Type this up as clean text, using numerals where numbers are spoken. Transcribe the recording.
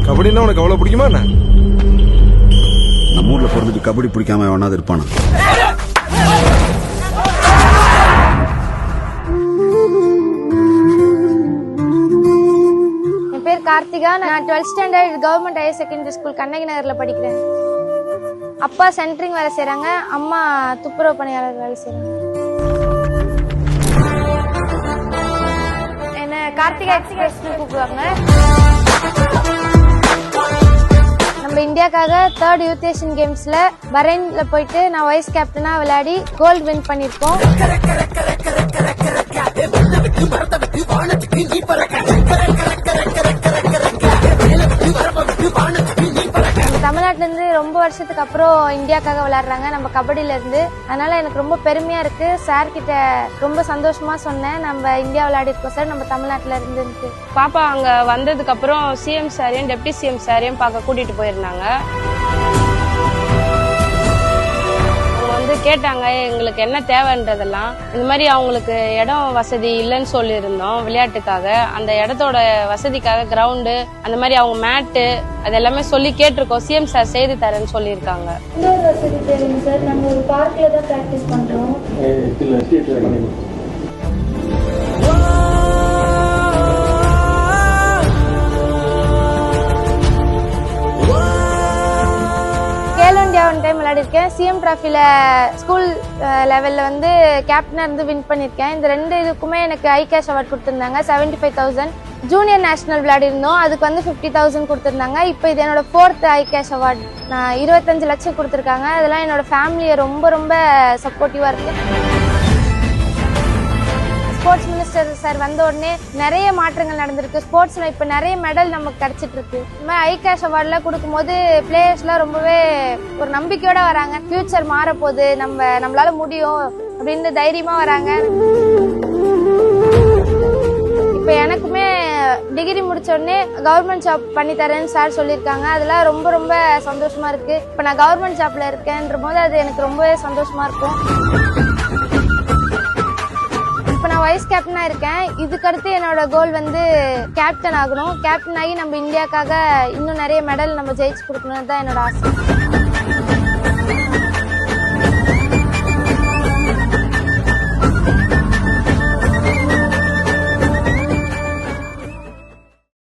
கபடினா உனக்கு அவ்வளவு பிடிக்குமா என்ன? நம்ம ஊர்ல பிறந்துட்டு கபடி பிடிக்காம எவனாவது இருப்பானா? என் பேர் கார்த்திகா. நான் 12th standard government higher secondary school Kannagi நகர்ல படிக்கிறேன். அப்பா சென்ட்ரிங் வேலை செய்யறாங்க, அம்மா துப்புரவு பணியாளர் வேலை செய்யறாங்க. என்ன கார்த்திகா எக்ஸ்பிரஸ் கூப்பிடுவாங்க. நம்ம இந்தியாக்காக 3rd யூத் ஏஷியன் கேம்ஸ்ல பஹ்ரைன்ல போயிட்டு நான் வைஸ் கேப்டனா விளையாடி கோல்டு வின் பண்ணிருக்கோம். தமிழ்நாட்டுல இருந்து ரொம்ப வருஷத்துக்கு அப்புறம் இந்தியாக்காக விளையாடுறாங்க நம்ம கபடியில இருந்து. அதனால எனக்கு ரொம்ப பெருமையா இருக்கு. சார் கிட்ட ரொம்ப சந்தோஷமா சொன்னேன், நம்ம இந்தியா விளையாடி இருக்கோம் சார், நம்ம தமிழ்நாட்டுல இருந்து. பாப்பா அங்க வந்ததுக்கு அப்புறம் சிஎம் சாரையும் டெப்டி சிஎம் சாரையும் பார்க்க கூட்டிட்டு போயிருந்தாங்க. கேட்டாங்க எங்களுக்கு என்ன தேவைன்றதெல்லாம். இந்த மாதிரி அவங்களுக்கு இடம் வசதி இல்லைன்னு சொல்லியிருந்தோம் விளையாட்டுக்காக. அந்த இடத்தோட வசதிக்காக கிரவுண்டு, அந்த மாதிரி அவங்க மேட்டு, அது எல்லாமே சொல்லி கேட்டிருக்கோம். சிஎம் சார் செய்து தரேன்னு சொல்லியிருக்காங்க. இன்னொரு வசதி தேவைங்க சார். நாங்கள் ஒரு பார்க்ல தான் பிராக்டிஸ் பண்றோம். ஒன் டைம் விளையாடிருக்கேன். சிஎம் டிராஃபில ஸ்கூல் லெவல்ல வந்து கேப்டனா இருந்து வின் பண்ணிருக்கேன். இந்த 2 இதுக்குமே எனக்கு ஐ கேஷ் அவார்ட் கொடுத்திருந்தாங்க 75,000. ஜூனியர் நேஷனல் விளையாடி இருந்தோம், அதுக்கு வந்து 50,000 கொடுத்திருந்தாங்க. இப்போ இது என்னோட 4th ஐ கேஷ் அவார்ட். நான் 25 லட்சம் கொடுத்திருக்காங்க. அதெல்லாம் என்னோட ஃபேமிலியை ரொம்ப ரொம்ப சப்போர்ட்டிவா இருக்கு. ஸ்போர்ட்ஸ் மினிஸ்டர் சார் வந்த உடனே நிறைய மாற்றங்கள் நடந்திருக்கு. ஸ்போர்ட்ஸ்ல இப்ப நிறைய மெடல் நமக்கு கிடைச்சிட்டு இருக்கு. இந்த மாதிரி ஐ கேஷ் அவார்ட்லாம் கொடுக்கும்போது பிளேயர்ஸ்லாம் ரொம்பவே ஒரு நம்பிக்கையோட வராங்க. ஃபியூச்சர் மாற போகுது, நம்மளால முடியும் அப்படின்னு தைரியமா வராங்க. இப்ப எனக்குமே டிகிரி முடிச்ச உடனே கவர்மெண்ட் ஜாப் பண்ணி தரேன்னு சார் சொல்லியிருக்காங்க. அதெல்லாம் ரொம்ப ரொம்ப சந்தோஷமா இருக்கு. இப்ப நான் கவர்மெண்ட் ஜாப்ல இருக்கேன்ற போது அது எனக்கு ரொம்பவே சந்தோஷமா இருக்கும். இப்ப நான் வைஸ் கேப்டனா இருக்கேன். இதுக்கடுத்து என்னோட கோல் வந்து கேப்டன் ஆகணும். கேப்டன் ஆகி நம்ம இந்தியாக்காக இன்னும் நிறைய மெடல் நம்ம ஜெயிச்சு கொடுக்கணும் தான் என்னோட ஆசை.